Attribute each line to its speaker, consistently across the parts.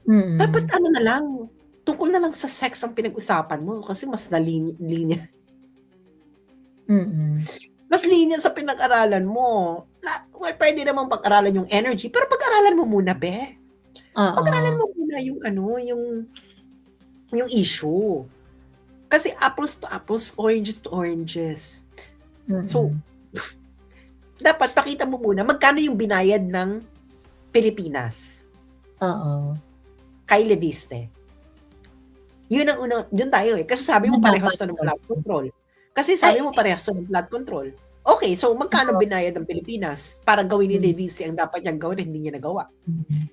Speaker 1: Dapat
Speaker 2: Mm.
Speaker 1: ano na lang, tungkol na lang sa sex ang pinag-usapan mo kasi mas linya
Speaker 2: Mm.
Speaker 1: mas linya sa pinag-aralan mo. Well, puwede namang pag-aralan yung energy, pero pag-aralan mo muna be. Pag-aralan
Speaker 2: Oo.
Speaker 1: mo muna yung ano, yung issue. Kasi apples to apples, oranges to oranges. So,
Speaker 2: Mm.
Speaker 1: dapat pakita mo muna magkano yung binayad ng Pilipinas
Speaker 2: Oo.
Speaker 1: kay Leviste. Yun ang una dun tayo, eh, kasi sabi mo
Speaker 2: Yun
Speaker 1: parehas
Speaker 2: dapat
Speaker 1: 'to ng flood
Speaker 2: oo.
Speaker 1: control. Kasi
Speaker 2: Ay
Speaker 1: sabi mo parehas 'to ng flood control. Okey, so magkano
Speaker 2: Oo.
Speaker 1: binayad ng Pilipinas para gawin ni
Speaker 2: Hmm.
Speaker 1: Leviste ang dapat niyang gawin at hindi niya nagawa?
Speaker 2: Mm.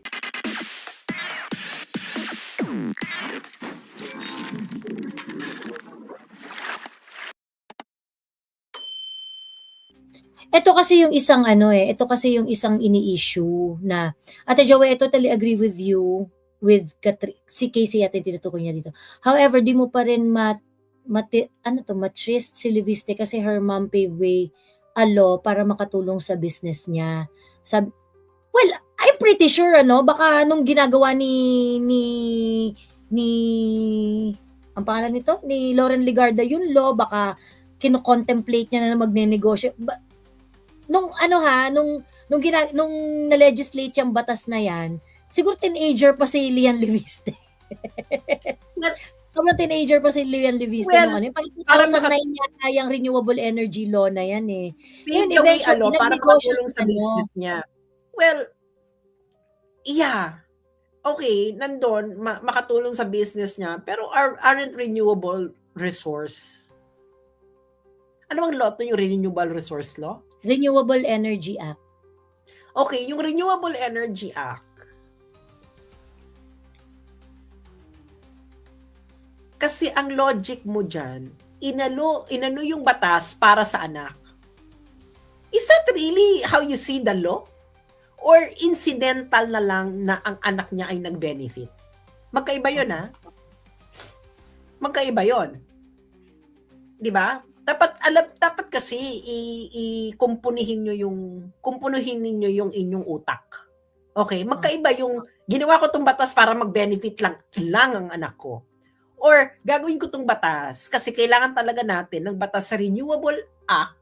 Speaker 2: Ito kasi yung isang ano, eh, ito kasi yung isang ini-issue na Ate Joey, I totally agree with you with si Casey yata yung tinutukoy niya dito. However, di mo pa rin ma-trist si Leviste kasi her mom paved way a law para makatulong sa business niya. Well, I'm pretty sure ano, baka nung ginagawa ni ang pangalan nito, ni Loren Legarda yung law, baka kino-contemplate niya na magnenegosyo nung ano ha, nung na-legislate yang batas na yan, siguro teenager pa si Lian Leviste.
Speaker 1: Well
Speaker 2: Sobrang teenager pa si Lian Leviste nung
Speaker 1: well,
Speaker 2: ano, parang
Speaker 1: para
Speaker 2: 2009 yata yang renewable energy law na yan, eh. Ngayon
Speaker 1: paved the way
Speaker 2: eventually
Speaker 1: ano, para
Speaker 2: nagnegosyo
Speaker 1: makatulong
Speaker 2: si
Speaker 1: sa business
Speaker 2: ano
Speaker 1: niya. Well, yeah, okey, nandun makatulong sa business niya, pero aren't renewable resource ano bang law 'to, yung renewable resource law?
Speaker 2: Renewable Energy Act.
Speaker 1: Okey, yung Renewable Energy Act kasi ang logic mo diyan, inano yung batas para sa anak. Is that really how you see the law? Or incidental na lang na ang anak niya ay nag-benefit? Magkaiba yun,
Speaker 2: Oo.
Speaker 1: ah. Magkaiba yun. 'Di ba? Dapat kasi kumpunihin ninyo yung inyong utak. Okey,
Speaker 2: Oh.
Speaker 1: magkaiba yung ginawa ko 'tong batas para mag-benefit lang ang anak ko, or gagawin ko 'tong batas kasi kailangan talaga natin ng batas sa Renewable Act,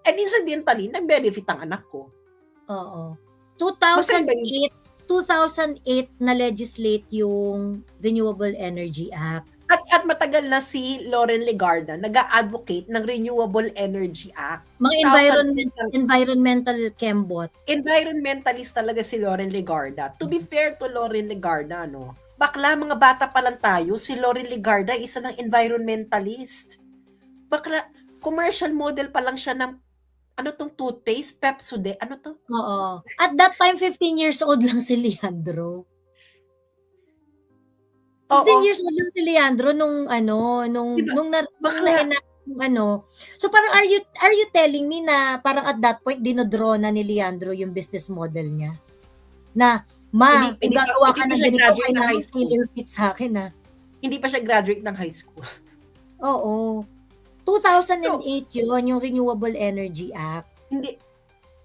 Speaker 1: and incidentally nag-benefit ang anak ko.
Speaker 2: Oo.
Speaker 1: Magkaiba yung
Speaker 2: 2008 2008 na-legislate yung Renewable Energy Act.
Speaker 1: at matagal na si Loren Legarda nag-a-advocate ng Renewable Energy Act,
Speaker 2: Mga
Speaker 1: 2008 lang.
Speaker 2: environmental kembot.
Speaker 1: Environmentalist talaga si Loren Legarda. To be fair to Loren Legarda 'no, bakla mga bata pa lang tayo, si Loren Legarda isa ng environmentalist. Bakla commercial model pa lang siya ng ano 'tong toothpaste, Pepsodent, ano 'to?
Speaker 2: Oo. At that time 15 years old lang si Leandro. 15
Speaker 1: Oo.
Speaker 2: years old lang si Leandro nung ano,
Speaker 1: 'Di ba,
Speaker 2: nung
Speaker 1: bakla.
Speaker 2: na-enact yung ano. So parang are you telling me na parang at that point dino-draw na ni Leandro yung business model niya? Na,
Speaker 1: Hindi
Speaker 2: "Ma, kung
Speaker 1: hindi pa
Speaker 2: gagawa
Speaker 1: hindi
Speaker 2: ka
Speaker 1: pa
Speaker 2: ng
Speaker 1: siya
Speaker 2: ganito
Speaker 1: graduate ng
Speaker 2: kailangan
Speaker 1: high school.
Speaker 2: tailor fit sa'kin, ah."
Speaker 1: Hindi pa siya graduate ng high school.
Speaker 2: Oo. 2008
Speaker 1: So,
Speaker 2: yun, yung Renewable Energy Act.
Speaker 1: hindi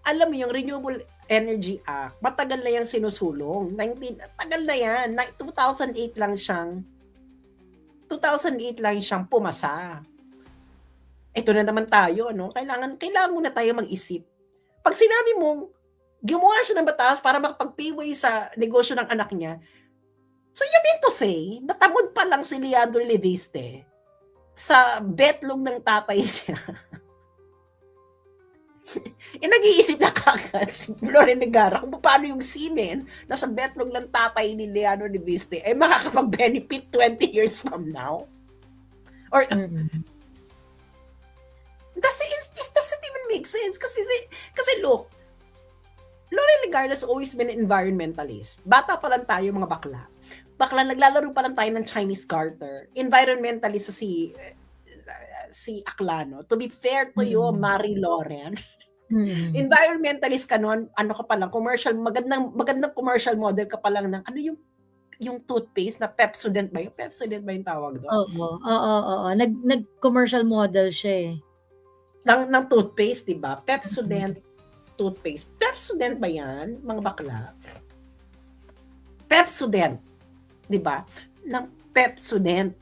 Speaker 1: alam mo yung Renewable Energy Act, matagal na yang sinusulong, tagal na yan, 2008 lang siyang pumasa. Eto na naman tayo ano, kailangan muna tayo mag-isip. 'Pag sinabi mong gumawa siya ng batas para makapag-payway sa negosyo ng anak niya, so you mean to say na tamad pa lang si Leandro Leviste sa betlog ng tatay niya. Eh, nag-iisip na kaagad si Loren Legarda kung papaano yung semen na sa betlog ng tatay ni Leandro Leviste ay makakapag-benefit 20 years from now? Or
Speaker 2: Mm.
Speaker 1: this doesn't even make sense kasi look, Loren Legarda has always been an environmentalist. Bata pa lang tayo mga bakla. Bakla naglalaro pa lang tayo ng Chinese garter. Environmentalist si Aklano. To be fair to you,
Speaker 2: Mm.
Speaker 1: Marie Loren,
Speaker 2: Mm.
Speaker 1: environmentalist ka nun, ano ka pa lang, magandang commercial model ka pa lang ng ano yung toothpaste na Pepsodent ba yun? Pepsodent ba yung tawag dun?
Speaker 2: Oo, oo. Nag-commercial model siya, eh.
Speaker 1: Ng toothpaste, 'di ba?
Speaker 2: Mm.
Speaker 1: Pepsodent toothpaste. Pepsodent ba 'yan, mga bakla? Pepsodent. 'di ba, ng Pepsodent.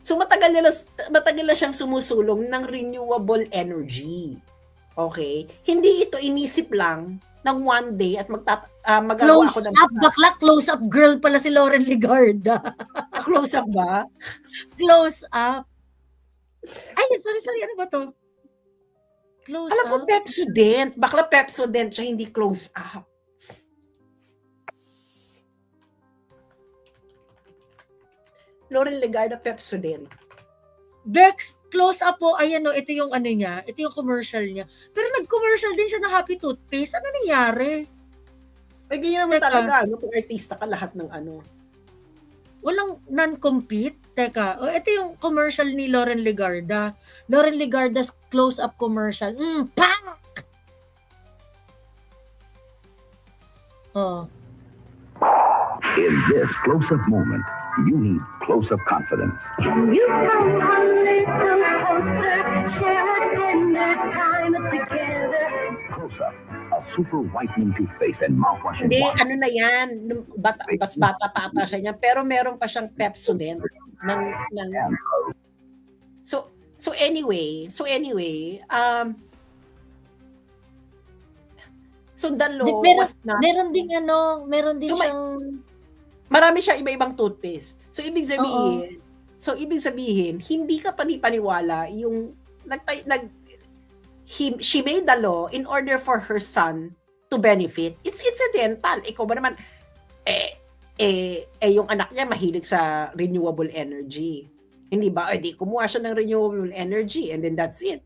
Speaker 1: So matagal na siyang sumusulong ng renewable energy. Okay? Hindi ito inisip lang ng one day at magagawa
Speaker 2: Close
Speaker 1: ako ng
Speaker 2: up, bakla, close up girl pala si Lauren Legarda.
Speaker 1: close up ba?
Speaker 2: Close up. Ay, sorry, ano ba to? Close
Speaker 1: Alam ko
Speaker 2: up.
Speaker 1: Pepsodent. Bakla Pepsodent siya, hindi close up. Lauren Legarda Pepsodent.
Speaker 2: Bex, close up po, ayan o, ito yung ano niya, ito yung commercial niya. Pero nag-commercial din siya ng Happy Toothpaste. Ano nangyari?
Speaker 1: Ay, ganyan naman
Speaker 2: Teka.
Speaker 1: talaga. Ano, kung artista ka, lahat ng ano.
Speaker 2: Walang non-compete? Teka, ito yung commercial ni Lauren Legarda. Lauren Legarda's close-up commercial. Pak! Oh.
Speaker 3: In this close-up moment, you need close-up confidence.
Speaker 4: Can you come a little closer? Share a tender time together.
Speaker 3: Close-up, a super whitening toothpaste and mouthwash in
Speaker 1: Hindi,
Speaker 3: one.
Speaker 1: ano na yan. Bata pa ata siya niya. Pero meron pa siyang Pepsodent. So anyway, so the law was not,
Speaker 2: Meron din
Speaker 1: So,
Speaker 2: siyang
Speaker 1: marami siya iba-ibang toothpaste. So ibig sabihin, hindi ka panipaniwala yung she made the law in order for her son to benefit. It's incidental. Ikaw ba naman yung anak niya mahilig sa renewable energy. Hindi ba? Di kumuha siya ng renewable energy and then that's it.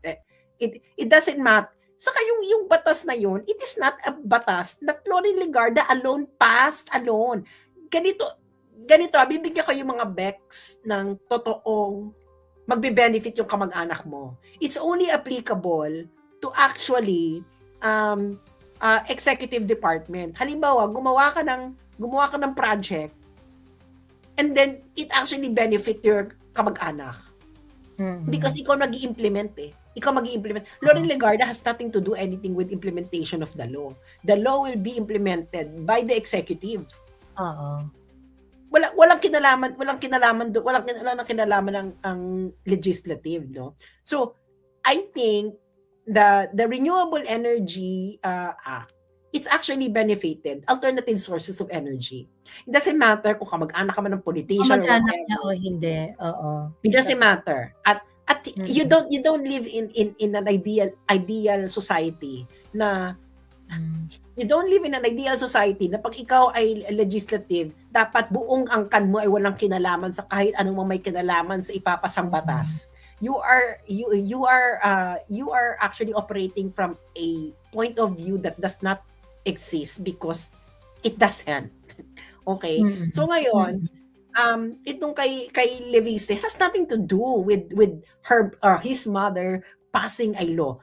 Speaker 1: It doesn't matter. Saka yung batas na yun, it is not a batas that Lauren Legarda alone passed alone. Ganito, bibigyan ko yung mga Bex ng totoong magbe-benefit yung kamag-anak mo. It's only applicable to actually executive department. Halimbawa, gumawa ka ng project and then it actually benefit your kamag-anak. Because ikaw nag-i-implement Ikaw mag-i-implement. Lauren Legarda has nothing to do anything with implementation of the law. The law will be implemented by the executive.
Speaker 2: Oo.
Speaker 1: Walang kinalaman ang legislative, no? So, I think the Renewable Energy Act, it's actually benefited alternative sources of energy. It doesn't matter kung kamag-anak ka man ng politician or
Speaker 2: Kamag-anak
Speaker 1: whatever.
Speaker 2: niya o hindi. Oo.
Speaker 1: It doesn't matter. At you don't live in an ideal society na you don't live in an ideal society na pag ikaw ay legislative, dapat buong angkan mo ay walang kinalaman sa kahit anong may kinalaman sa ipapasang batas. You are actually operating from a point of view that does not exist because it doesn't. Okay? So ngayon, itong kay Leviste has nothing to do with her his mother passing a law.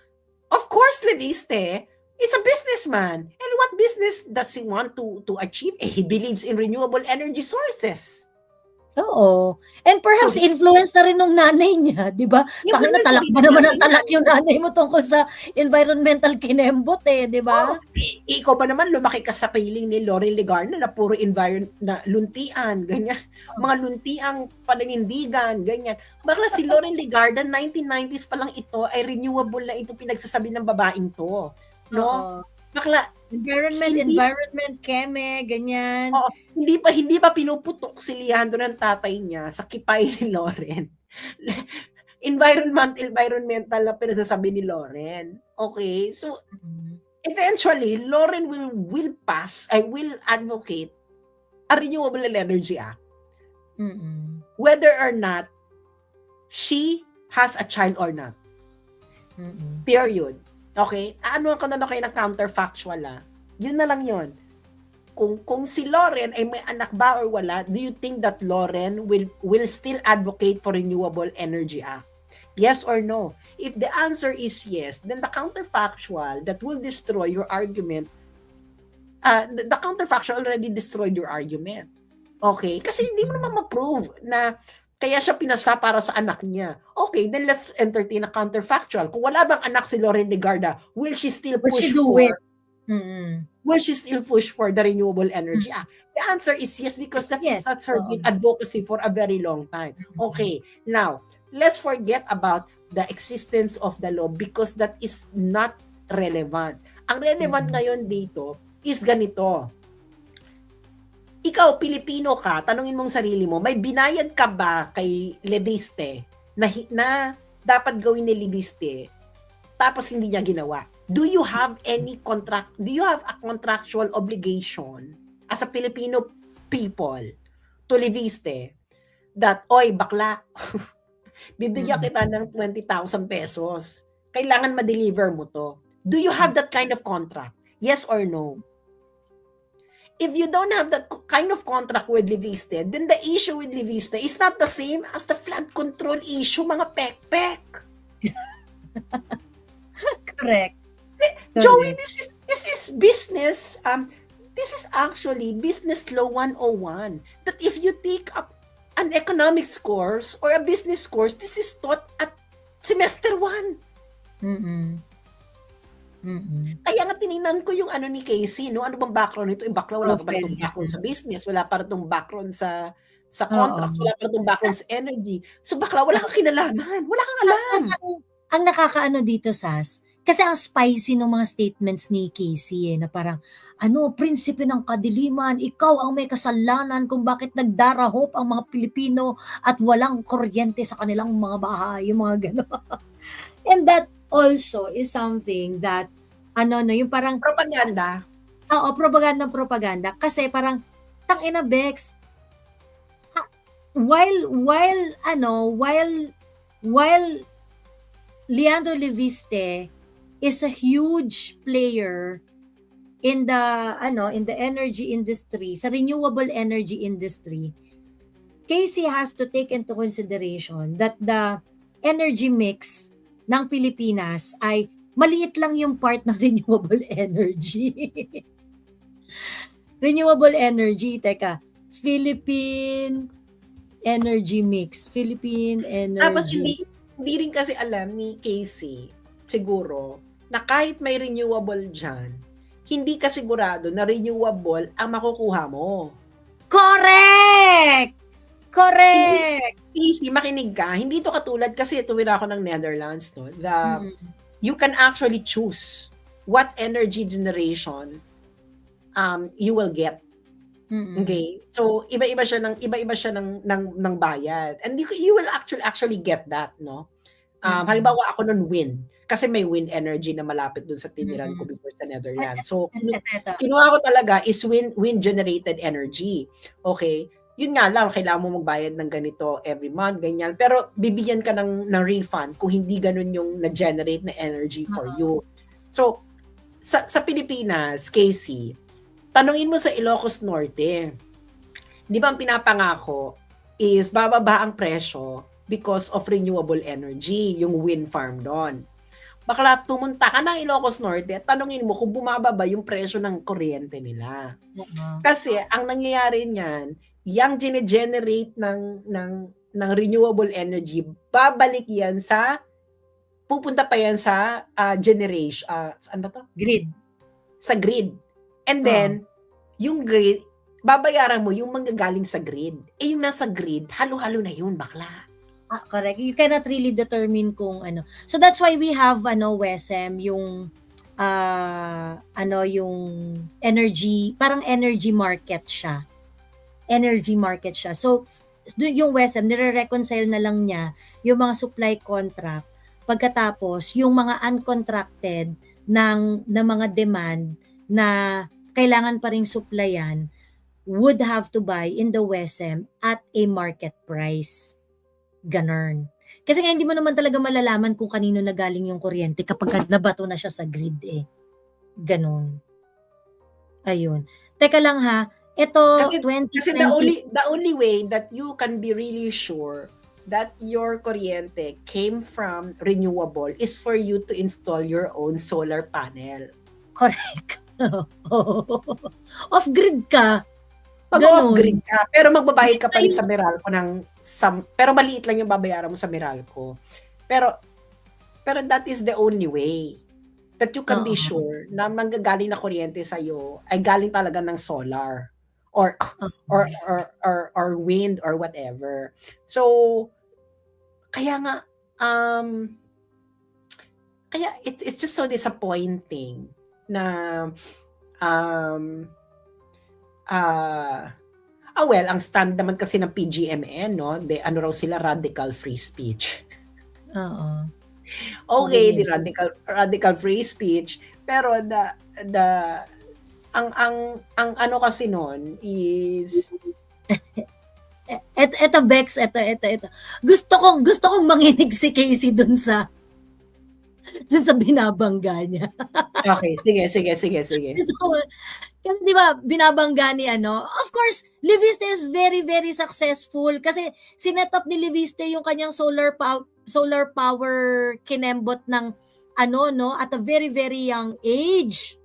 Speaker 1: Of course, Leviste is a businessman. And what business does he want to achieve? He believes in renewable energy sources.
Speaker 2: Oo. And perhaps influence na rin ng nanay niya, di ba?
Speaker 1: Yung
Speaker 2: Takina,
Speaker 1: business
Speaker 2: talak
Speaker 1: sabihin
Speaker 2: ba naman
Speaker 1: niya,
Speaker 2: ang talak yung nanay mo tungkol sa environmental kinembot di ba?
Speaker 1: Ikaw pa naman lumaki ka sa piling ni Lauren Legarda na puro na luntian, ganyan. Mga luntiang pananindigan, ganyan. Bakla si Lauren Legarda, 1990s pa lang ito, ay renewable na ito pinagsasabi ng babaeng to. No?
Speaker 2: Oo.
Speaker 1: Bakla,
Speaker 2: Environment, keme, ganyan.
Speaker 1: Oo, hindi pa pinuputok si Leandro ng tatay niya sa kipay ni Lauren. Environmental na pinagsasabi ni Lauren. Okay? So, eventually, Lauren will advocate a Renewable Energy Act. Whether or not she has a child or not. Period. Okay? Ano ka na kayo ng counterfactual Yun na lang yun. Kung si Lauren ay may anak ba or wala, do you think that Lauren will still advocate for Renewable Energy Act? Yes or no? If the answer is yes, then the counterfactual that will destroy your argument, the counterfactual already destroyed your argument. Okay? Kasi hindi mo naman ma-prove na kaya siya pinasa para sa anak niya. Okay, then let's entertain a counterfactual. Kung wala bang anak si Lauren Legarda, will she still push
Speaker 2: Will she do
Speaker 1: for
Speaker 2: it? Mm.
Speaker 1: Will she still push for the renewable energy? The answer is yes, because
Speaker 2: Yes,
Speaker 1: that's her
Speaker 2: oo.
Speaker 1: been advocacy for a very long time. Okay, now, let's forget about the existence of the law because that is not relevant. Ang relevant ngayon dito is ganito. Ikaw, Pilipino ka, tanungin mong sarili mo, may binayad ka ba kay Lebiste na dapat gawin ni Lebiste tapos hindi niya ginawa? Do you have a contractual obligation as a Filipino people to Lebiste that, oy, bakla, bibigyan kita ng 20,000 pesos. Kailangan ma-deliver mo to. Do you have that kind of contract? Yes or no? If you don't have that kind of contract with Lebiste, then the issue with Lebiste is not the same as the flood control issue, mga pek-pek.
Speaker 2: Correct.
Speaker 1: Joey, this is business. This is actually business law 101. That if you take up an economics course or a business course, this is taught at semester 1. Kaya nga tinignan ko yung ano ni Casey, no? Ano bang background nito? Bakla, wala pa itong background sa business, wala pa itong background sa contracts, wala pa itong background sa energy. So bakla, wala kang kinalaman, wala kang alam.
Speaker 2: Ang nakakaano dito, Sas, kasi ang spicy ng mga statements ni Casey na parang, prinsipe ng kadiliman, ikaw ang may kasalanan kung bakit nagdarahop ang mga Pilipino at walang kuryente sa kanilang mga bahay, yung mga gano'n. And that also is something that, yung parang,
Speaker 1: Propaganda.
Speaker 2: oo, propaganda. Kasi parang, tangina Bex, while Leandro Leviste is a huge player in the energy industry, sa renewable energy industry, Casey has to take into consideration that the energy mix ng Pilipinas ay maliit lang yung part ng renewable energy. Renewable energy, Philippine energy mix. Philippine energy.
Speaker 1: Tapos hindi rin kasi alam ni Casey, siguro, na kahit may renewable dyan, hindi ka sigurado na renewable ang makukuha mo.
Speaker 2: Correct!
Speaker 1: Casey, makinig ka. Hindi to katulad kasi tuwira ako ng Netherlands, no? You can actually choose what energy generation you will get. Okay? So iba-iba siya ng bayad. And you will actually get that, no? Halimbawa ako nun wind kasi may wind energy na malapit dun sa tiniran ko before sa Netherlands. So kinuha ko talaga is wind generated energy. Okay? Yun nga lang, kailangan mo magbayad ng ganito every month, ganyan. Pero bibigyan ka ng refund kung hindi ganun yung na-generate na energy for you. So, sa Pilipinas, Casey, tanungin mo sa Ilocos Norte, di ba ang pinapangako is bababa ang presyo because of renewable energy, yung wind farm doon. Bakla, pumunta ka ng Ilocos Norte, tanungin mo kung bumababa yung presyo ng kuryente nila. Kasi ang nangyayari niyan, yung gine-generate ng renewable energy, babalik yan pupunta pa yan sa generation, ano ba to?
Speaker 2: Grid.
Speaker 1: Sa grid. And then, yung grid, babayaran mo yung manggagaling sa grid. Yung nasa grid, halo-halo na yun, bakla.
Speaker 2: Correct. You cannot really determine kung ano. So that's why we have WESM, yung yung energy, parang energy market siya. So yung WESM, nire-reconcile na lang niya yung mga supply contract pagkatapos yung mga uncontracted ng mga demand na kailangan pa ring supplyan would have to buy in the WESM at a market price. Ganun. Kasi nga hindi mo naman talaga malalaman kung kanino nagaling yung kuryente kapag nabato na siya sa grid Ganun. Ayun. Teka lang ha, ito
Speaker 1: Kasi
Speaker 2: 2020.
Speaker 1: the only way that you can be really sure that your kuryente came from renewable is for you to install your own solar panel.
Speaker 2: Correct. Off-grid ka.
Speaker 1: Pag
Speaker 2: Ganun.
Speaker 1: off-grid ka, pero magbabayad ka pa rin sa Meralco pero maliit lang yung babayaran mo sa Meralco. Pero that is the only way. that you can be
Speaker 2: Oo.
Speaker 1: sure na manggagaling na kuryente sa'yo ay galing talaga ng solar or or wind or whatever. So, kaya nga, kaya it's just so disappointing na, well, ang stand naman kasi ng PGMN, no, ano raw sila, radical free speech.
Speaker 2: Oo.
Speaker 1: Okay,
Speaker 2: Ganyan.
Speaker 1: di radical free speech, pero ang ano kasi nun is,
Speaker 2: Eto Bex, eto. Gusto kong manginig si Casey dun sa binabangga niya.
Speaker 1: okay, sige.
Speaker 2: So, kasi di ba binabangga ni of course, Leviste is very, very successful kasi sinet up ni Leviste yung kanyang solar power kinembot ng at a very, very young age.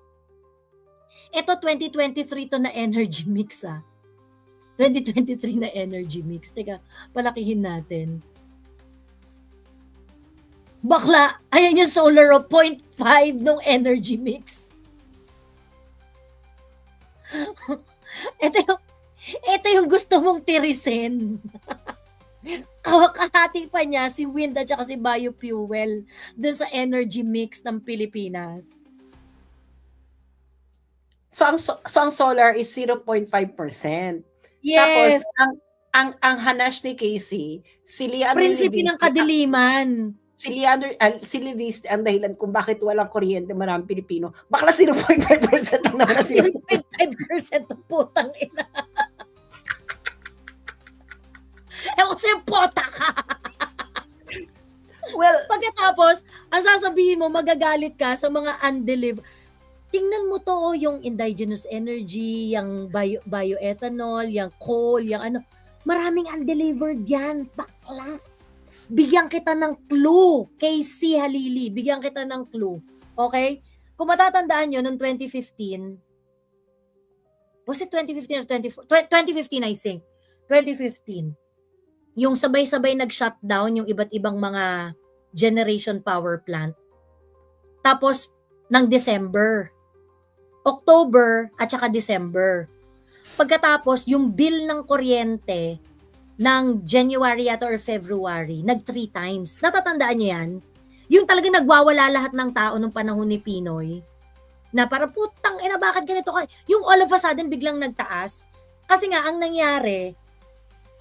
Speaker 2: Ito 2023 to na energy mix 2023 na energy mix. Teka, palakihin natin. Bakla, ayan yung solar of 0.5 nung energy mix. Ito yung gusto mong tirisin. Kahati pa niya si wind at saka si biofuel dun sa energy mix ng Pilipinas.
Speaker 1: so ang solar is 0.5%. Tapos,
Speaker 2: Yes,
Speaker 1: ang hanash ni Casey, si Leandro
Speaker 2: prinsipe ng
Speaker 1: Leviste,
Speaker 2: kadiliman.
Speaker 1: si Leviste ang dahilan kung bakit walang kuryente maraming Pilipino. Bakla 0.5% lang naman ang sinasabi.
Speaker 2: 0.5% ng putang ina. Ewan ko sa'yo, pota ka.
Speaker 1: Well,
Speaker 2: Pagkatapos, ang sasabihin mo, magagalit ka sa mga undelivered. Tingnan mo to, yung indigenous energy, yung bioethanol, yung coal, yung maraming undelivered yan, bakla. Bigyan kita ng clue, KC Halili, bigyan kita ng clue. Okay? Kung matatandaan nyo, noong 2015, was it 2015 or 2015, I think. 2015. Yung sabay-sabay nag-shutdown yung iba't ibang mga generation power plant. Tapos, ng December. October at saka December. Pagkatapos, yung bill ng kuryente ng January at or February, nag 3 times. Natatandaan niyo yan? Yung talagang nagwawala lahat ng tao nung panahon ni Pinoy. Na para putang ina, bakit ganito ka? Yung all of a sudden biglang nagtaas. Kasi nga, ang nangyari,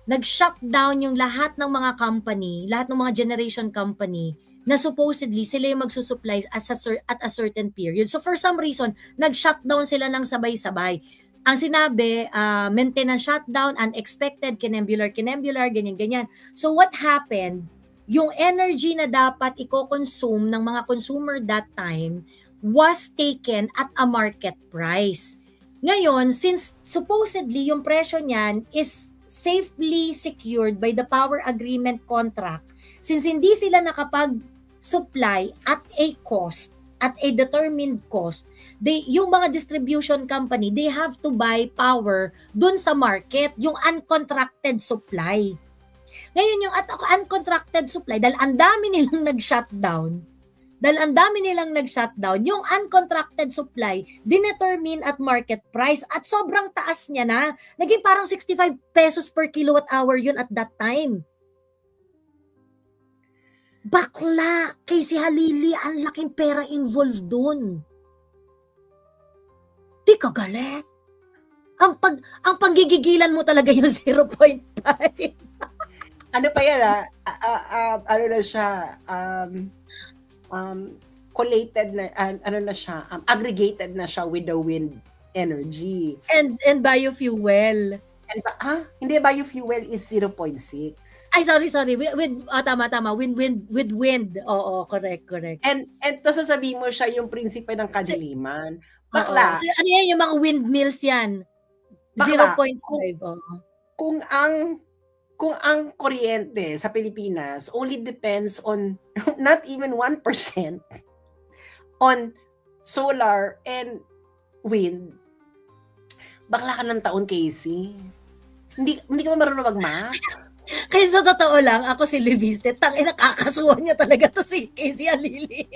Speaker 2: nag-shutdown yung lahat ng mga company, lahat ng mga generation company, na supposedly sila yung magsusupply at a certain period. So for some reason, nag-shutdown sila ng sabay-sabay. Ang sinabi, maintenance shutdown, unexpected, kinembular, ganyan-ganyan. So what happened, yung energy na dapat i-consume ng mga consumer that time was taken at a market price. Ngayon, since supposedly yung presyo niyan is safely secured by the power agreement contract, since hindi sila nakapag-supply at a cost, at a determined cost, yung mga distribution company, they have to buy power dun sa market, yung uncontracted supply. Ngayon, yung uncontracted supply, dahil ang dami nilang nag-shutdown, yung uncontracted supply, dinetermine at market price at sobrang taas niya na. Naging parang 65 pesos per kilowatt hour yun at that time. Bakla, Casey Halili, ang laking pera involved dun. Di ka galit. Ang panggigigilan mo talaga yung 0.5.
Speaker 1: ano pa yan ano na siya, collated na, aggregated na siya with the wind energy.
Speaker 2: And biofuel.
Speaker 1: And hindi, biofuel is 0.6.
Speaker 2: Ay, sorry. Tama. With wind. Oo, correct.
Speaker 1: And to sasabihin mo siya yung prinsipe ng kadiliman. Bakla.
Speaker 2: So, ano yan, yung mga windmills yan?
Speaker 1: Bakla.
Speaker 2: 0.5.
Speaker 1: Kung ang kuryente sa Pilipinas only depends on not even 1% on solar and wind, bakla ka ng taon, Casey. Hindi ka ba marunong mag-math?
Speaker 2: Kasi sa totoo lang, ako si Leviste, nakakasuhan niya talaga to si Casey Halili.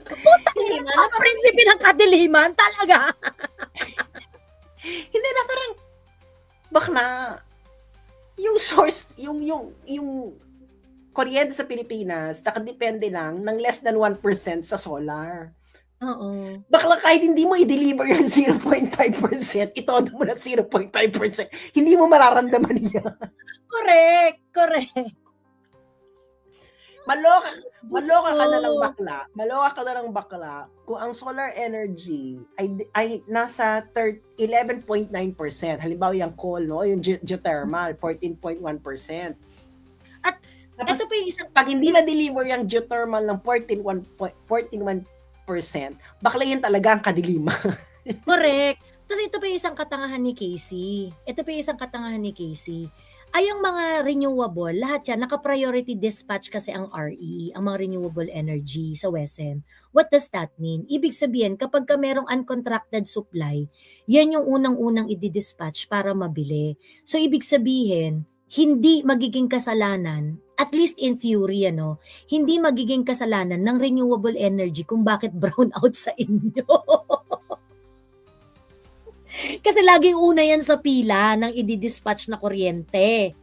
Speaker 2: Puta
Speaker 1: kadiliman.
Speaker 2: Ang prinsipe ng kadiliman, talaga.
Speaker 1: Hindi na parang, bakla, yung source, yung kuryente sa Pilipinas, nakadepende lang ng less than 1% sa solar.
Speaker 2: Oo.
Speaker 1: Bakla kahit hindi mo i-deliver yung 0.5%, itodo mo ng 0.5%, hindi mo mararamdaman yan.
Speaker 2: Correct.
Speaker 1: Maloka ka na lang bakla. Maloka ka na lang bakla kung ang solar energy ay nasa 11.9%. Halimbawa yung coal, no? Yung geothermal, 14.1%.
Speaker 2: At
Speaker 1: Tapos,
Speaker 2: ito pa yung isang
Speaker 1: pag hindi na-deliver yung geothermal ng 14.1%, bakla yan talaga ang kadiliman.
Speaker 2: correct. Tapos ito pa yung isang katangahan ni Casey. Ay ang mga renewable, lahat yan, naka-priority dispatch kasi ang RE, ang mga renewable energy sa WESM. What does that mean? Ibig sabihin, kapag ka merong uncontracted supply, yan yung unang-unang i-dispatch para mabili. So ibig sabihin, hindi magiging kasalanan, at least in theory, hindi magiging kasalanan ng renewable energy kung bakit brown out sa inyo. Kasi laging una yan sa pila ng i-dispatch na kuryente.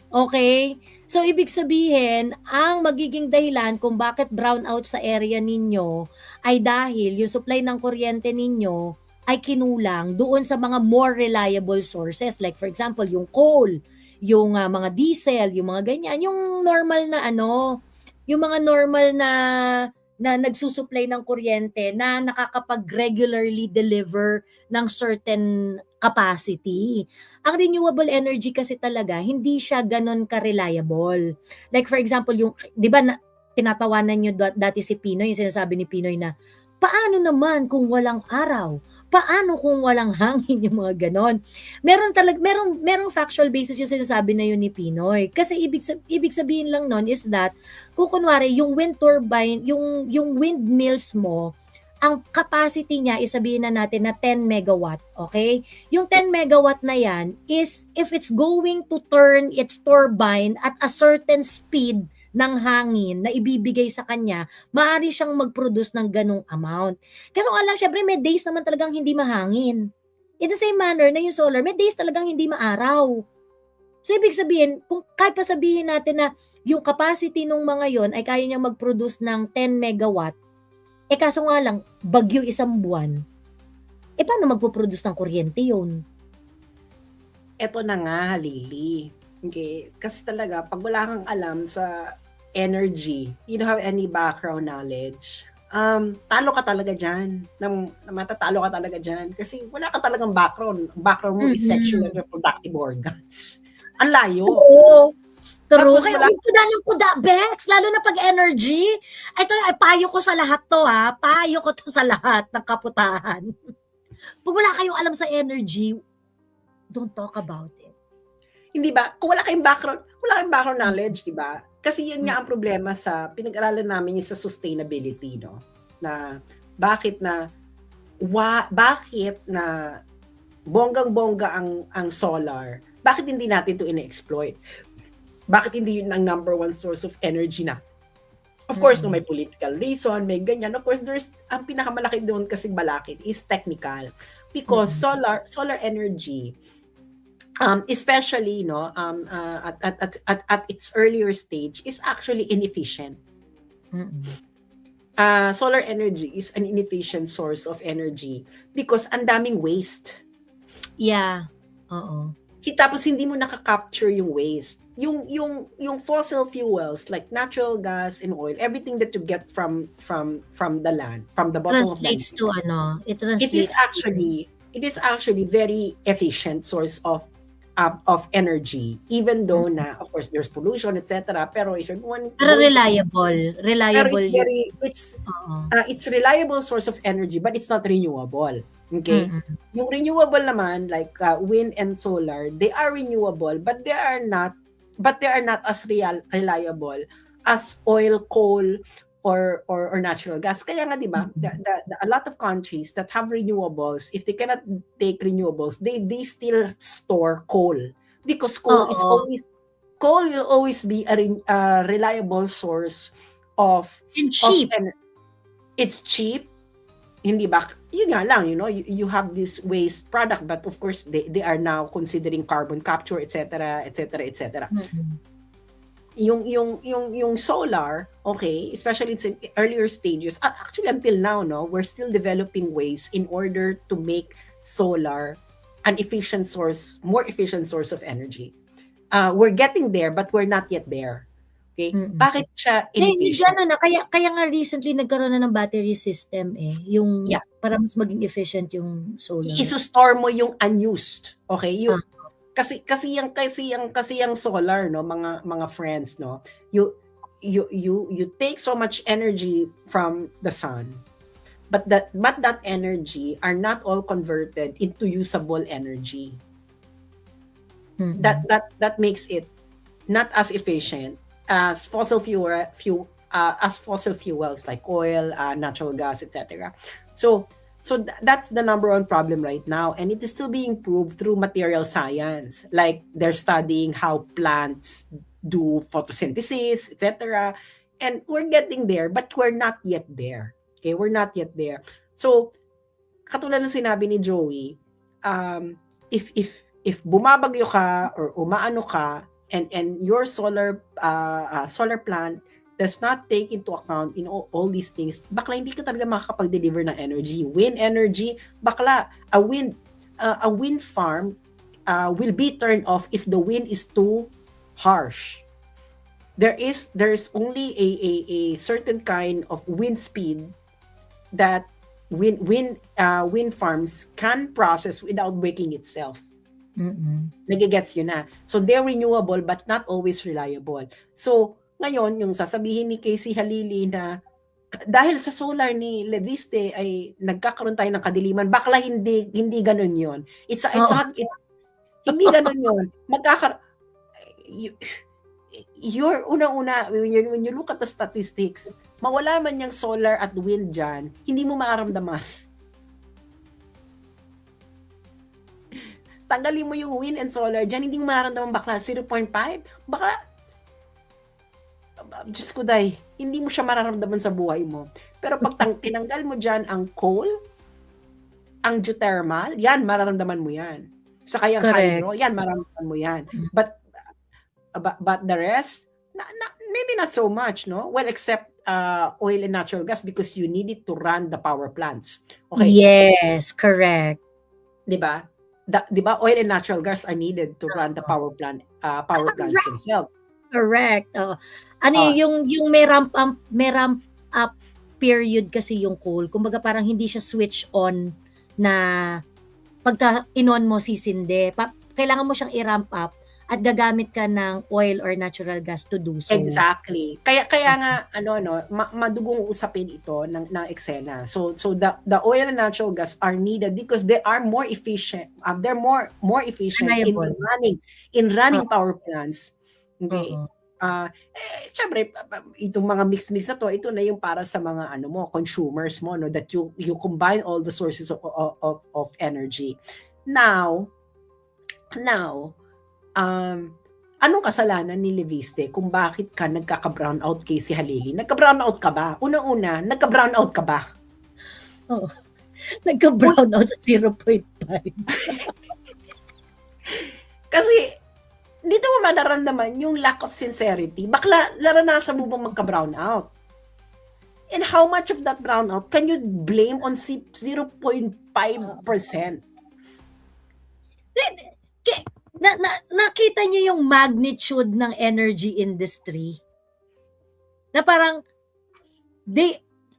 Speaker 2: Okay? So, ibig sabihin, ang magiging dahilan kung bakit brown out sa area ninyo ay dahil yung supply ng kuryente ninyo ay kinulang doon sa mga more reliable sources. Like for example, yung coal, yung mga diesel, yung mga ganyan. Yung normal na yung mga normal na nagsusupply ng kuryente na nakakapag-regularly deliver ng certain capacity. Ang renewable energy kasi talaga, hindi siya ganun ka-reliable. Like for example, yung, di ba, tinatawanan nyo dati si Pinoy, yung sinasabi ni Pinoy na, paano naman kung walang araw? Paano kung walang hangin? Yung mga ganon. Merong factual basis yung sinasabi na yun ni Pinoy. Kasi ibig sabihin lang nun is that, kung kunwari, yung wind turbine, yung windmills mo, ang capacity niya, isabihin na natin na 10 megawatt, okay? Yung 10 megawatt na yan is if it's going to turn its turbine at a certain speed ng hangin na ibibigay sa kanya, maaari siyang mag-produce ng ganong amount. Kasi nga lang, syempre, may days naman talagang hindi mahangin. In the same manner na yung solar, may days talagang hindi maaraw. So, ibig sabihin, kung kahit pa sabihin natin na yung capacity ng mga yon ay kaya niyang mag-produce ng 10 megawatt, kaso nga lang, bagyo isang buwan, paano magpo-produce ng kuryente yun?
Speaker 1: Eto na nga, Lily. Okay? Kasi talaga, pag wala kang alam sa energy, you don't have any background knowledge, talo ka talaga dyan. Matatalo ka talaga dyan. Kasi wala ka talagang background. Background mo is sexual and reproductive organs. Ang layo.
Speaker 2: Oo. True.
Speaker 1: Tapos
Speaker 2: Kaya
Speaker 1: wala-
Speaker 2: kuda ng kuda, Bex. Lalo na pag energy. Ito, payo ko sa lahat to, ha. Payo ko to sa lahat ng kaputahan. Pag wala kayong alam sa energy, don't talk about it.
Speaker 1: Hindi ba? Kung wala kayong background knowledge, di ba? Kasi yun nga ang problema sa pinag-aralan namin yung sa sustainability, no? Na bakit na bonggang-bongga ang solar, bakit hindi natin to ina-exploit? Bakit hindi yun ang number one source of energy na? Of course, no, may political reason, may ganyan. Of course, ang pinakamalaki doon kasi balakid is technical. Because solar energy, especially at its earlier stage, is actually inefficient. Solar energy is an inefficient source of energy because ang daming waste.
Speaker 2: Yeah. Oo.
Speaker 1: Tapos hindi mo nakaka-capture yung waste. Yung fossil fuels like natural gas and oil, everything that you get from the land, from the bottom of the land.
Speaker 2: Translates to it translates
Speaker 1: It is actually very efficient source of energy, even though na of course there's pollution, etc. Pero if you're going
Speaker 2: pero
Speaker 1: to-
Speaker 2: reliable
Speaker 1: pero
Speaker 2: Oo.
Speaker 1: it's reliable source of energy, but it's not renewable. Okay? Yung renewable naman, like wind and solar, they are renewable, but they are not as reliable as oil, coal, or natural gas. Kaya nga, di ba, a lot of countries that have renewables, if they cannot take renewables, they still store coal. Because coal will always be a reliable source of
Speaker 2: And cheap.
Speaker 1: It's cheap, hindi ba? Yun nga lang, you have this waste product, but of course, they are now considering carbon capture, etc., etc., etc.
Speaker 2: Mm-mm.
Speaker 1: Yung solar, okay, especially it's in earlier stages, actually until now, no, we're still developing ways in order to make solar an efficient source, more efficient source of energy. We're getting there, but we're not yet there. Okay?
Speaker 2: Mm-mm.
Speaker 1: Bakit siya
Speaker 2: Hindi
Speaker 1: inefficient?
Speaker 2: gano'n na, kaya nga recently nagkaroon na ng battery system yung
Speaker 1: Yeah.
Speaker 2: para mas maging efficient yung solar.
Speaker 1: I-store mo yung unused. Okay? Yung,
Speaker 2: Ah.
Speaker 1: kasi yung solar, no, mga friends, no, you take so much energy from the sun, but that energy are not all converted into usable energy.
Speaker 2: Mm-mm.
Speaker 1: That makes it not as efficient as fossil fuels like oil, natural gas, etc. So that's the number one problem right now, and it is still being proved through material science. Like they're studying how plants do photosynthesis, etc. And we're getting there, but we're not yet there. Okay, we're not yet there. So katulad ng sinabi ni Joey, if bumabagyo ka or umaano ka, and your solar plant does not take into account all these things, bakla hindi ka talaga makakapag-deliver ng energy. Wind energy, bakla a wind farm will be turned off if the wind is too harsh. There's only a certain kind of wind speed that wind farms can process without breaking itself.
Speaker 2: Mm-mm.
Speaker 1: Nagigets yun na. So they're renewable but not always reliable. So ngayon, yung sasabihin ni Casey Halili na dahil sa solar ni Leviste ay nagkakaroon tayo ng kadiliman, bakla hindi ganun yun. Hindi ganun yun. You're unang-una, when you look at the statistics, mawala man yung solar at wind dyan, hindi mo maaramdaman. Tanggalin mo yung wind and solar dyan, hindi mo mararamdaman bakla 0.5. Bakla, Diyos ko day, hindi mo siya mararamdaman sa buhay mo. Pero pag tinanggal mo dyan ang coal, ang geothermal, yan, mararamdaman mo yan. Saka yung
Speaker 2: Correct.
Speaker 1: hydro, yan, mararamdaman mo yan. But the rest, maybe not so much, no? Well, except oil and natural gas because you need it to run the power plants. Okay.
Speaker 2: Yes, correct.
Speaker 1: Diba? Diba oil and natural gas are needed to run the power plants themselves.
Speaker 2: Correct. Yung may ramp up period kasi yung coal. Kumbaga parang hindi siya switch on na pagka in-on mo sisindi. Kailangan mo siyang i-ramp up at gagamit ka ng oil or natural gas to do so.
Speaker 1: Exactly. Kaya nga madugong usapin ito ng eksena. So the oil and natural gas are needed because they are more efficient. They're more efficient
Speaker 2: Reliable.
Speaker 1: in running power plants. Okay.
Speaker 2: Oo.
Speaker 1: Syempre itong mga mix na to, ito na yung para sa mga consumers mo, no, that you combine all the sources of energy. Now anong kasalanan ni Leviste kung bakit ka nagkaka-brownout kay si Halili? Nagka-brownout ka ba? Unang-una, nagka-brownout ka ba?
Speaker 2: Oo. Nagka-brownout sa 0.5.
Speaker 1: Kasi dito mo manaramdaman yung lack of sincerity. Bakla, naranasan mo bang magka-brownout? And how much of that brownout can you blame on 0.5%?
Speaker 2: Nakita niyo yung magnitude ng energy industry? Na parang,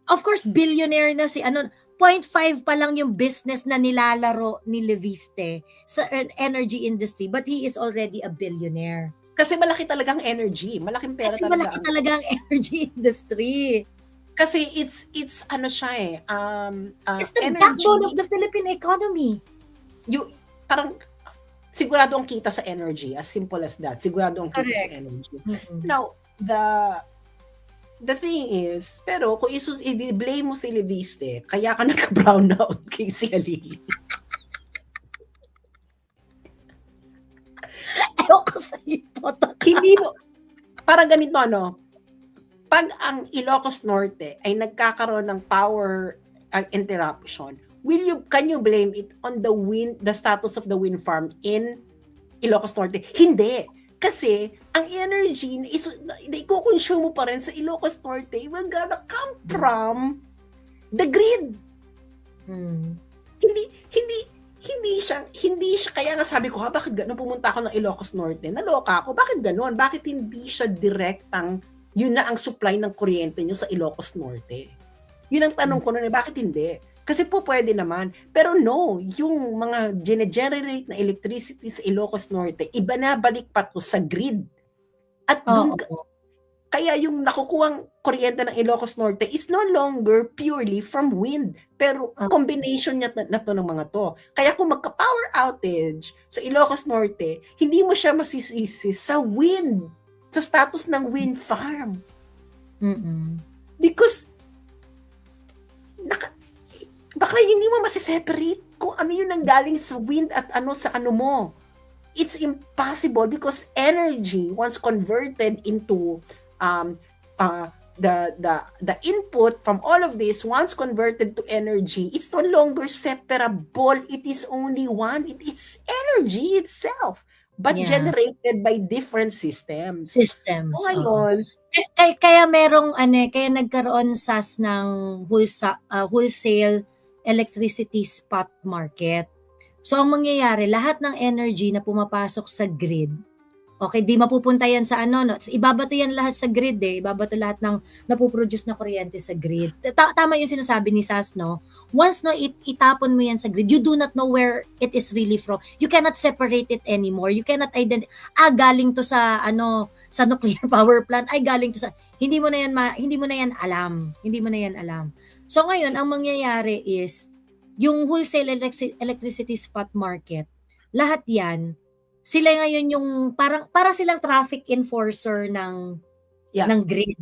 Speaker 2: of course, billionaire na 0.5 pa lang yung business na nilalaro ni Leviste sa energy industry, but he is already a billionaire.
Speaker 1: Kasi malaki talagang energy. Malaking pera
Speaker 2: Kasi
Speaker 1: talaga.
Speaker 2: malaki talaga ang energy industry.
Speaker 1: Kasi it's siya
Speaker 2: It's the
Speaker 1: energy.
Speaker 2: backbone of the Philippine economy.
Speaker 1: Parang sigurado ang kita sa energy, as simple as that. Sigurado ang kita
Speaker 2: Correct.
Speaker 1: sa energy.
Speaker 2: Mm-mm.
Speaker 1: Now, the thing is, pero kung i-blame mo si Leviste, kaya ka nagka-brownout kay si Halili.
Speaker 2: Ayoko sa ipot.
Speaker 1: Hindi mo, parang ganito, pag ang Ilocos Norte ay nagkakaroon ng power interruption, can you blame it on the status of the wind farm in Ilocos Norte? Hindi. Kasi ang energy na iko-consume mo pa rin sa Ilocos Norte will gonna come from the grid. Hindi siya, kaya nga sabi ko, bakit gano'n pumunta ako ng Ilocos Norte? Naloka ako, bakit gano'n? Bakit hindi siya direktang, yun na ang supply ng kuryente nyo sa Ilocos Norte? Yun ang tanong ko noon, bakit hindi? Kasi po pwede naman. Pero no, yung mga generate na electricity sa Ilocos Norte, iba na balik pa to sa grid. At dun, kaya yung nakukuhang kuryente ng Ilocos Norte is no longer purely from wind. Pero combination niya na to ng mga to. Kaya kung magka-power outage sa Ilocos Norte, hindi mo siya masisisi sa wind, sa status ng wind farm. Because baka hindi mo masiseparate kung ano yung nanggaling sa wind at ano sa ano mo. It's impossible because energy, once converted into the input from all of this, once converted to energy, it's no longer separable. It is only one. It's energy itself, but generated by different systems. So ngayon,
Speaker 2: kaya merong kaya nagkaroon SAS ng wholesale electricity spot market. So ang mangyayari, lahat ng energy na pumapasok sa grid, okay, di mapupunta yan sa ibabato yan lahat sa grid ibabato lahat ng napoproduce na kuryente sa grid. Tama yung sinasabi ni SAS, no? Once itapon mo yan sa grid, you do not know where it is really from. You cannot separate it anymore. You cannot identify, galing to sa sa nuclear power plant, galing to sa, hindi mo na yan alam. So ngayon, ang mangyayari is, yung wholesale electricity spot market, lahat yan, sila ngayon yung para silang traffic enforcer ng grid.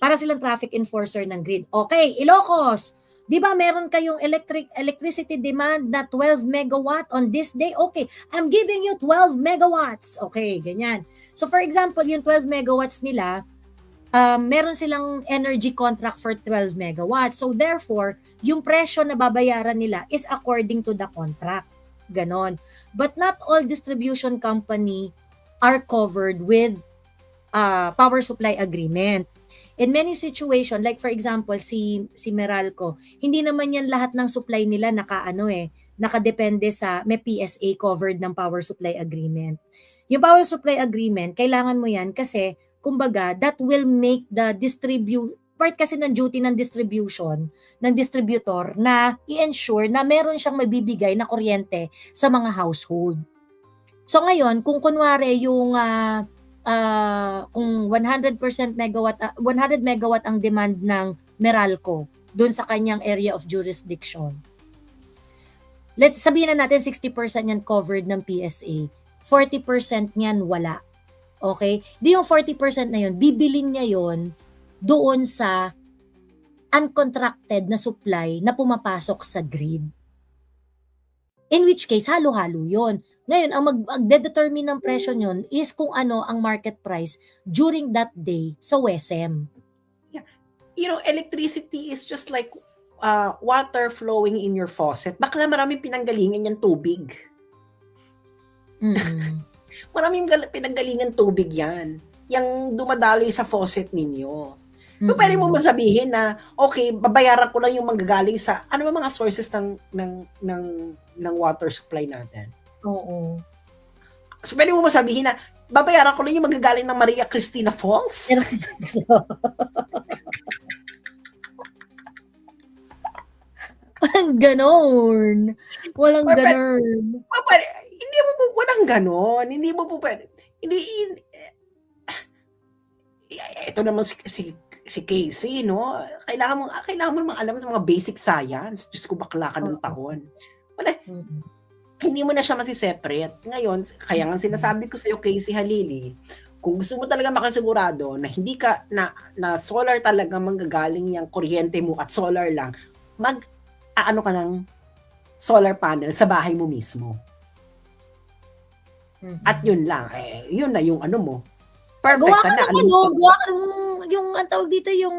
Speaker 2: Para silang traffic enforcer ng grid. Okay, Ilocos, 'di ba meron kayong electricity demand na 12 megawatt on this day? Okay, I'm giving you 12 megawatts. Okay, ganyan. So for example, yung 12 megawatts nila, meron silang energy contract for 12 megawatts. So therefore, yung presyo na babayaran nila is according to the contract. Ganon. But not all distribution company are covered with power supply agreement. In many situations, like for example, si Meralco, hindi naman yan lahat ng supply nila nakadepende sa may PSA covered ng power supply agreement. Yung power supply agreement, kailangan mo yan kasi kumbaga, that will make the part kasi ng duty ng distribution, ng distributor na i-ensure na meron siyang mabibigay na kuryente sa mga household. So ngayon, kung kunwari yung kung 100% megawatt, 100 megawatt ang demand ng Meralco dun sa kanyang area of jurisdiction. Let's sabihin na natin 60% yan covered ng PSA, 40% niyan wala. Okay? Di yung 40% na yun, bibilin niya yun doon sa uncontracted na supply na pumapasok sa grid. In which case, halo-halo yun. Ngayon, ang magdedetermine ng presyo nyon is kung ano ang market price during that day sa WESM.
Speaker 1: Yeah. You know, electricity is just like water flowing in your faucet. Bakla maraming pinanggalingan yung tubig. Maraming pinanggalingan tubig yan. Yung dumadaloy sa faucet ninyo. So, pwede mo masabihin na, okay, babayaran ko lang yung manggagaling sa, ano ba mga sources ng water supply natin?
Speaker 2: Oo.
Speaker 1: So, pwede mo masabihin na, babayaran ko lang yung manggagaling ng Maria Cristina Falls?
Speaker 2: Walang ganon. Walang ganon.
Speaker 1: Hindi mo po, walang ganon. Hindi mo po pwede. Ito naman si Casey, no? Kailangan mo naman alam sa mga basic science. Diyos ko, bakla ka ng taon. Wala. Hindi mo na siya masiseparate. Ngayon, kaya nga sinasabi ko sa iyo, Casey Halili, kung gusto mo talaga makasigurado na hindi ka, na solar talaga manggagaling yung kuryente mo at solar lang, ano ka ng solar panel sa bahay mo mismo. At yun lang. Yun na yung ano mo. Perfect
Speaker 2: Gawa
Speaker 1: ka
Speaker 2: ka
Speaker 1: na.
Speaker 2: gawa ka ng yung ang tawag dito, yung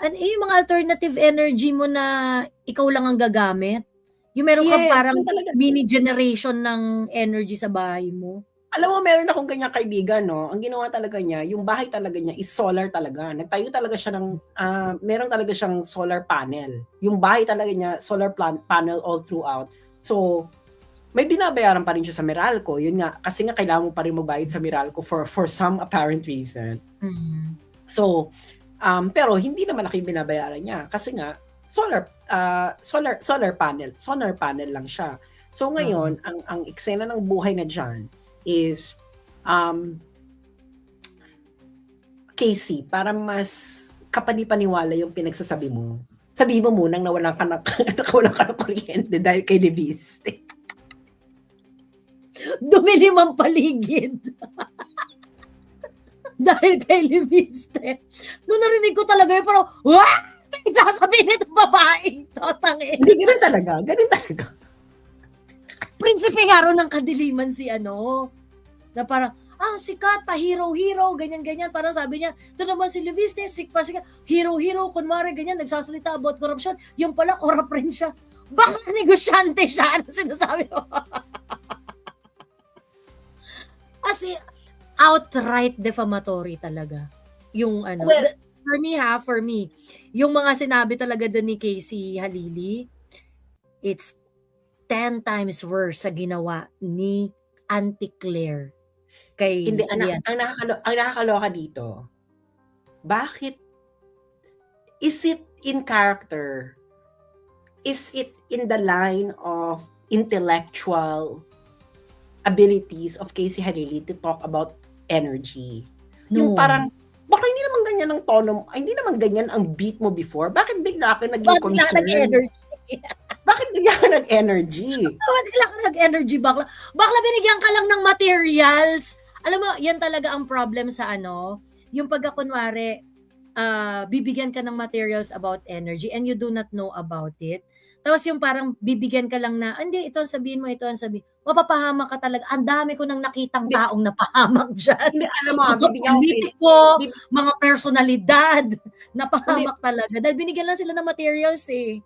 Speaker 2: yung mga alternative energy mo na ikaw lang ang gagamit. Yung meron kang
Speaker 1: Yes,
Speaker 2: parang
Speaker 1: yun talaga.
Speaker 2: mini generation ng energy sa bahay mo.
Speaker 1: Alam mo, meron akong ganyang kaibigan, no? Ang ginawa talaga niya, yung bahay talaga niya is solar talaga. Nagtayo talaga siya ng, meron talaga siyang solar panel. Yung bahay talaga niya, solar panel all throughout. So, may binabayaran pa rin siya sa Meralco. Yun nga, kasi nga kailangan mo pa rin magbayad sa Meralco for some apparent reason.
Speaker 2: Mm.
Speaker 1: So, pero hindi naman malaki binabayaran niya kasi nga solar panel lang siya. So ngayon, ang eksena ng buhay na diyan is Casey, para mas kapanipaniwala yung pinagsasabi mo. Sabi mo munang nawalan ka ng kuryente dahil kay Leviste.
Speaker 2: Dumilim ang paligid. Dahil kay Leviste. Noong narinig ko talaga yun, parang, wah! Sasabihin nito babaeng to, tangin.
Speaker 1: Hindi, ganun talaga.
Speaker 2: Prinsipe nga rin ng kadiliman si na parang, sikat pa, hero, ganyan. Parang sabi niya, ito naman si Leviste, sikat, hero, kunwari, ganyan, nagsasalita about corruption, yung pala, corrupt rin siya. Baka negosyante siya, ano sinasabi mo? Kasi, outright defamatory talaga. Yung
Speaker 1: Well,
Speaker 2: for me, yung mga sinabi talaga doon ni Casey Halili, it's 10 times worse sa ginawa ni Auntie Claire kay
Speaker 1: hindi,
Speaker 2: Lian.
Speaker 1: ang nakakaloka dito, bakit, is it in character? Is it in the line of intellectual abilities of Casey Halili to talk about energy? Yung
Speaker 2: No.
Speaker 1: parang, baka hindi naman ganyan ang tono mo, hindi naman ganyan ang beat mo before. Bakit bigla ka naging
Speaker 2: Bakit bigla ka
Speaker 1: concerned?
Speaker 2: nag-energy?
Speaker 1: Bakit bigla ka nag-energy?
Speaker 2: Bakit bigla ka nag-energy, bakla? Bakla, binigyan ka lang ng materials. Alam mo, yan talaga ang problem sa yung pagkakunwari, bibigyan ka ng materials about energy and you do not know about it. Tapos yung parang bibigyan ka lang na, hindi, ito ang sabihin mo, mapapahamak ka talaga. Ang dami ko nang nakitang
Speaker 1: Hindi.
Speaker 2: taong napahamak dyan.
Speaker 1: Hindi, alam mo,
Speaker 2: Mga
Speaker 1: bibigyan ko
Speaker 2: politiko, mga personalidad, napahamak talaga. Dahil binigyan lang sila ng materials eh.